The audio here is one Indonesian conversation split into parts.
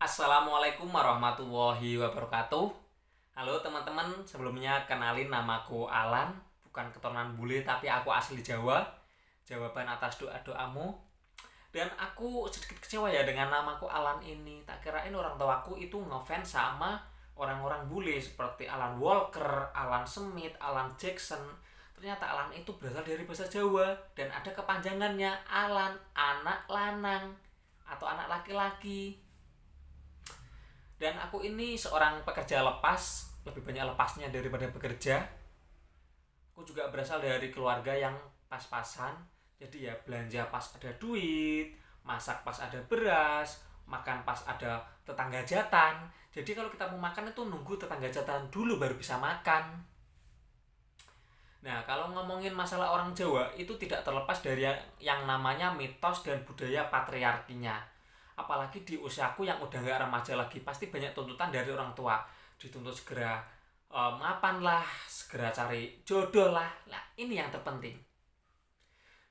Assalamualaikum warahmatullahi wabarakatuh. Halo teman-teman, sebelumnya kenalin namaku Alan, bukan keturunan bule tapi aku asli Jawa. Jawaban atas doa-doamu. Dan aku sedikit kecewa ya dengan namaku Alan ini. Tak kirain orang tuaku itu ngefans sama orang-orang bule seperti Alan Walker, Alan Smith, Alan Jackson. Ternyata Alan itu berasal dari bahasa Jawa dan ada kepanjangannya Alan, anak lanang atau anak laki-laki. Dan aku ini seorang pekerja lepas, lebih banyak lepasnya daripada bekerja. Aku juga berasal dari keluarga yang pas-pasan. Jadi ya belanja pas ada duit, masak pas ada beras, makan pas ada tetangga jatan. Jadi kalau kita mau makan itu nunggu tetangga jatan dulu baru bisa makan. Nah, kalau ngomongin masalah orang Jawa itu tidak terlepas dari yang namanya mitos dan budaya patriarkinya. Apalagi di usiaku yang udah nggak remaja lagi, pasti banyak tuntutan dari orang tua. Dituntut segera mapan lah, segera cari jodoh lah. Nah, ini yang terpenting.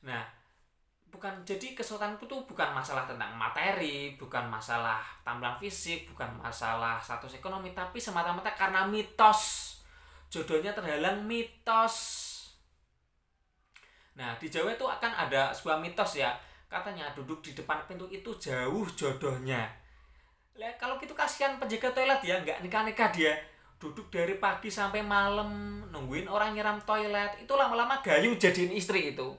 Nah, jadi kesulitanku tuh bukan masalah tentang materi, bukan masalah tampilan fisik, bukan masalah status ekonomi, tapi semata-mata karena mitos. Jodohnya terhalang mitos. Nah, di Jawa itu akan ada sebuah mitos ya. Katanya duduk di depan pintu itu jauh jodohnya. Lah kalau gitu kasihan penjaga toilet ya, nggak nikah-nikah dia. Duduk dari pagi sampai malam nungguin orang nyiram toilet. Itu lama-lama gayu jadiin istri itu.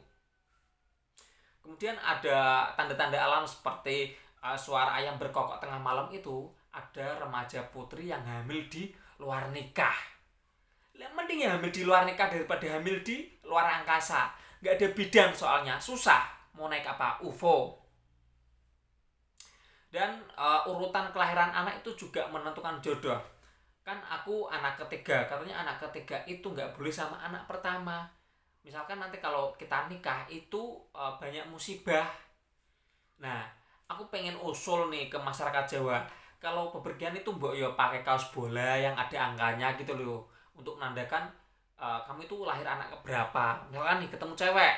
Kemudian ada tanda-tanda alam seperti suara ayam berkokok tengah malam itu. Ada remaja putri yang hamil di luar nikah. Lah mending ya hamil di luar nikah daripada hamil di luar angkasa. Nggak ada bidan soalnya, susah mau naik apa, UFO. Dan urutan kelahiran anak itu juga menentukan jodoh. Kan aku anak ketiga, katanya anak ketiga itu nggak boleh sama anak pertama. Misalkan nanti kalau kita nikah itu banyak musibah. Nah, aku pengen usul nih ke masyarakat Jawa. Kalau bepergian itu mbok yo pakai kaos bola yang ada angkanya gitu loh, untuk menandakan kamu itu lahir anak keberapa. Misalkan nih ketemu cewek,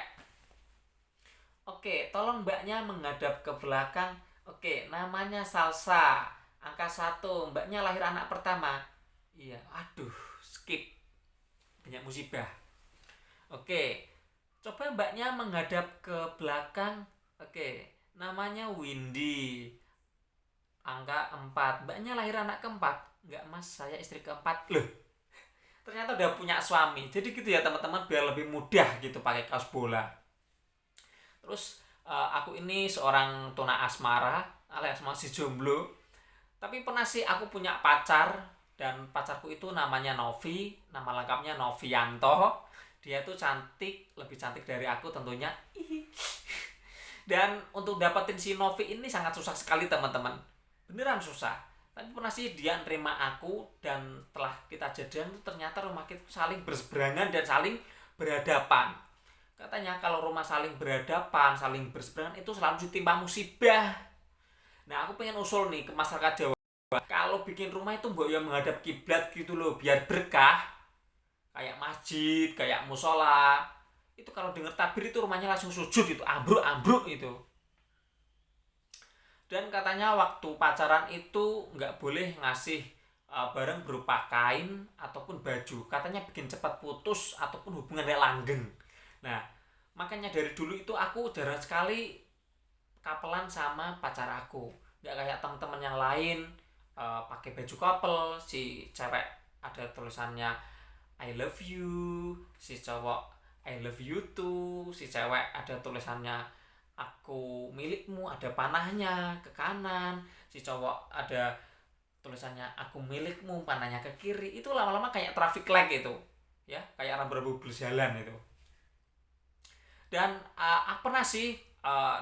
oke, tolong mbaknya menghadap ke belakang. Oke, namanya Salsa. Angka satu, mbaknya lahir anak pertama. Iya, aduh, skip. Banyak musibah. Oke, coba mbaknya menghadap ke belakang. Oke, namanya Windy. Angka 4, mbaknya lahir anak keempat. Enggak mas, saya istri keempat. Loh, ternyata udah punya suami. Jadi gitu ya teman-teman, biar lebih mudah gitu pakai kaos bola. Terus aku ini seorang tuna asmara alias masih jomblo. Tapi pernah sih aku punya pacar, dan pacarku itu namanya Novi, nama lengkapnya Novianto. Dia tuh cantik, lebih cantik dari aku tentunya. Dan untuk dapetin si Novi ini sangat susah sekali teman-teman. Beneran susah. Tapi pernah sih dia nerima aku, dan setelah kita jadian ternyata rumah kita saling berseberangan dan saling berhadapan. Katanya kalau rumah saling berhadapan, saling berseberangan itu selalu ditimpa musibah. Nah, aku pengen usul nih ke masyarakat Jawa. Kalau bikin rumah itu mbok ya menghadap kiblat gitu loh, biar berkah. Kayak masjid, kayak musola. Itu kalau denger takbir itu rumahnya langsung sujud itu, ambruk-ambruk itu. Dan katanya waktu pacaran itu nggak boleh ngasih barang berupa kain ataupun baju. Katanya bikin cepat putus ataupun hubungannya langgeng. Nah, makanya dari dulu itu aku jarang sekali kapelan sama pacar aku. Nggak kayak teman-teman yang lain pakai baju couple, si cewek ada tulisannya I love you, si cowok I love you too, si cewek ada tulisannya aku milikmu, ada panahnya ke kanan, si cowok ada tulisannya aku milikmu, panahnya ke kiri. Itu lama-lama kayak traffic light itu ya, kayak rambu-rambu berjalan itu. Dan aku pernah sih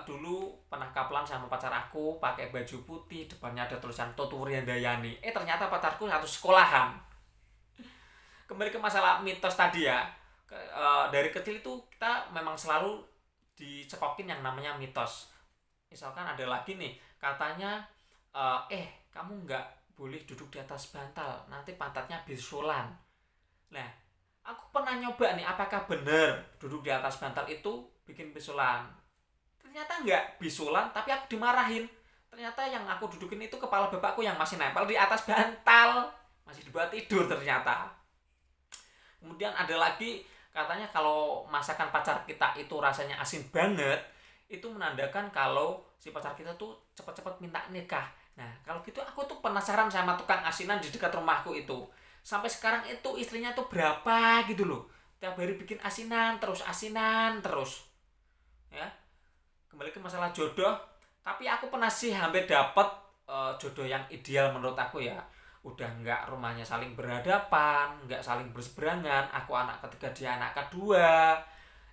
dulu pernah kapelan sama pacar aku pakai baju putih, depannya ada tulisan Tuturian Dayani. Ternyata pacarku satu sekolahan. Kembali ke masalah mitos tadi ya. Dari kecil itu kita memang selalu dicekokin yang namanya mitos. Misalkan ada lagi nih, katanya kamu nggak boleh duduk di atas bantal, nanti pantatnya bisulan. Nah, aku pernah nyoba nih, apakah benar duduk di atas bantal itu bikin bisulan? Ternyata nggak bisulan, tapi aku dimarahin. Ternyata yang aku dudukin itu kepala bapakku yang masih nempel di atas bantal, masih dibuat tidur ternyata. Kemudian ada lagi, katanya kalau masakan pacar kita itu rasanya asin banget, itu menandakan kalau si pacar kita tuh cepat-cepat minta nikah. Nah, kalau gitu aku tuh penasaran sama tukang asinan di dekat rumahku itu. Sampai sekarang itu istrinya tuh berapa gitu loh. Tiap hari bikin asinan terus. Ya, kembali ke masalah jodoh, tapi aku pernah sih hampir dapet jodoh yang ideal menurut aku ya. Udah nggak rumahnya saling berhadapan, nggak saling berseberangan, aku anak ketiga dia anak kedua.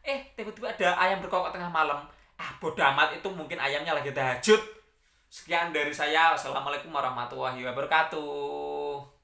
Tiba-tiba ada ayam berkokok tengah malam. Bodoh amat, itu mungkin ayamnya lagi tahajud. Sekian dari saya. Wassalamualaikum warahmatullahi wabarakatuh.